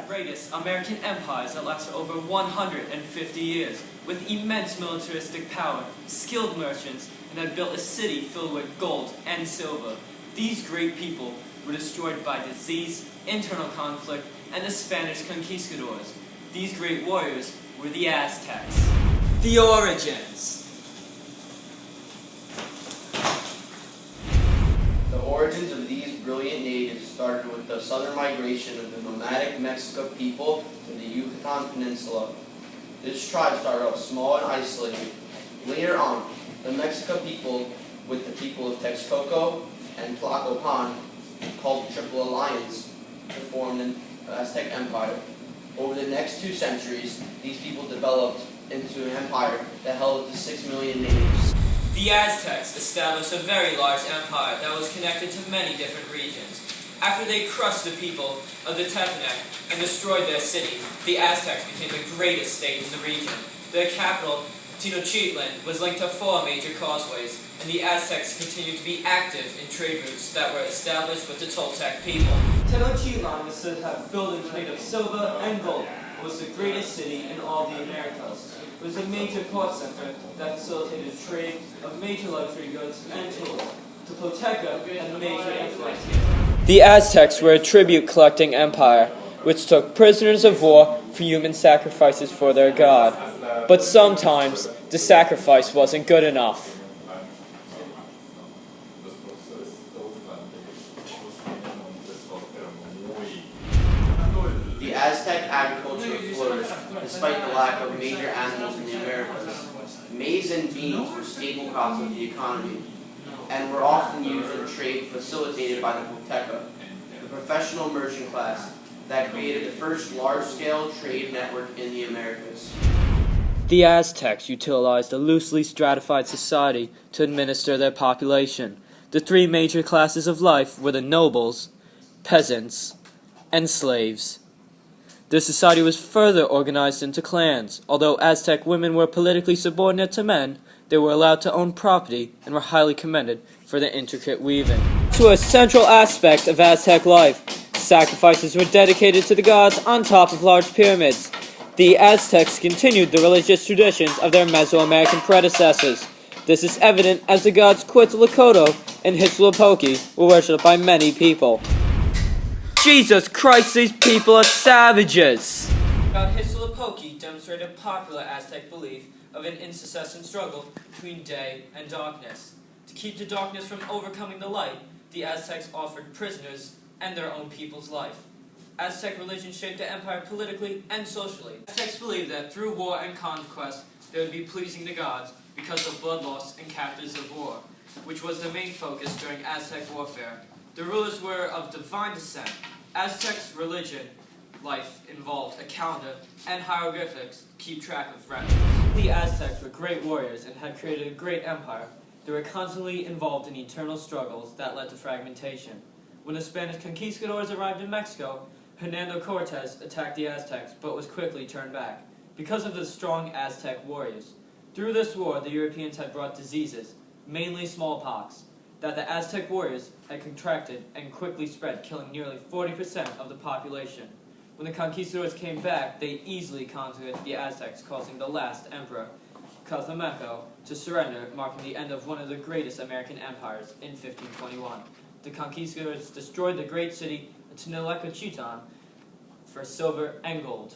greatest American empires that lasted over 150 years, with immense militaristic power, skilled merchants, and had built a city filled with gold and silver. These great people were destroyed by disease, internal conflict, and the Spanish conquistadors. These great warriors were the Aztecs. The origins. The origins of these brilliant natives started with the southern migration of the nomadic Mexican people to the Yucatan Peninsula. This tribe started off small and isolated. Later on, the Mexican people, with the people of Texcoco and Tlacopan, called the Triple Alliance, to form the Aztec Empire. Over the next 2 centuries, these people developed into an empire that held up to 6 million natives. The Aztecs established a very large empire that was connected to many different regions. After they crushed the people of the Tepanec and destroyed their city, the Aztecs became the greatest state in the region. Their capital, Tenochtitlan, was linked to 4 major causeways, and the Aztecs continued to be active in trade routes that were established with the Toltec people. Tenochtitlan was said to have buildings made of silver and gold. It was the greatest city in all the Americas. It was a major port center that facilitated trade of major luxury goods and tools. Tepoteka had a major influence here. The Aztecs were a tribute-collecting empire, which took prisoners of war for human sacrifices for their god. But sometimes, the sacrifice wasn't good enough. The Aztec agriculture flourished despite the lack of major animals in the Americas. Maize and beans were staple crops of the economy and were often used in trade facilitated by the Tolteca, the professional merchant class that created the first large-scale trade network in the Americas. The Aztecs utilized a loosely stratified society to administer their population. The 3 major classes of life were the nobles, peasants, and slaves. Their society was further organized into clans. Although Aztec women were politically subordinate to men, they were allowed to own property and were highly commended for their intricate weaving. To a central aspect of Aztec life, sacrifices were dedicated to the gods on top of large pyramids. The Aztecs continued the religious traditions of their Mesoamerican predecessors. This is evident as the gods Quetzalcoatl and Huitzilopochtli were worshipped by many people. Jesus Christ, these people are savages! God Huitzilopochtli demonstrated a popular Aztec belief of an incessant struggle between day and darkness. To keep the darkness from overcoming the light, the Aztecs offered prisoners and their own people's life. Aztec religion shaped the empire politically and socially. Aztecs believed that through war and conquest, they would be pleasing the gods because of blood loss and captives of war, which was the main focus during Aztec warfare. The rulers were of divine descent. Aztec's religion life involved a calendar and hieroglyphics to keep track of records. The Aztecs were great warriors and had created a great empire. They were constantly involved in eternal struggles that led to fragmentation. When the Spanish conquistadors arrived in Mexico, Hernando Cortez attacked the Aztecs but was quickly turned back because of the strong Aztec warriors. Through this war, the Europeans had brought diseases, mainly smallpox, that the Aztec warriors had contracted and quickly spread, killing nearly 40% of the population. When the conquistadors came back, they easily conquered the Aztecs, causing the last emperor, Cuauhtémoc, to surrender, marking the end of one of the greatest American empires in 1521. The conquistadors destroyed the great city of Tenochtitlan for silver and gold.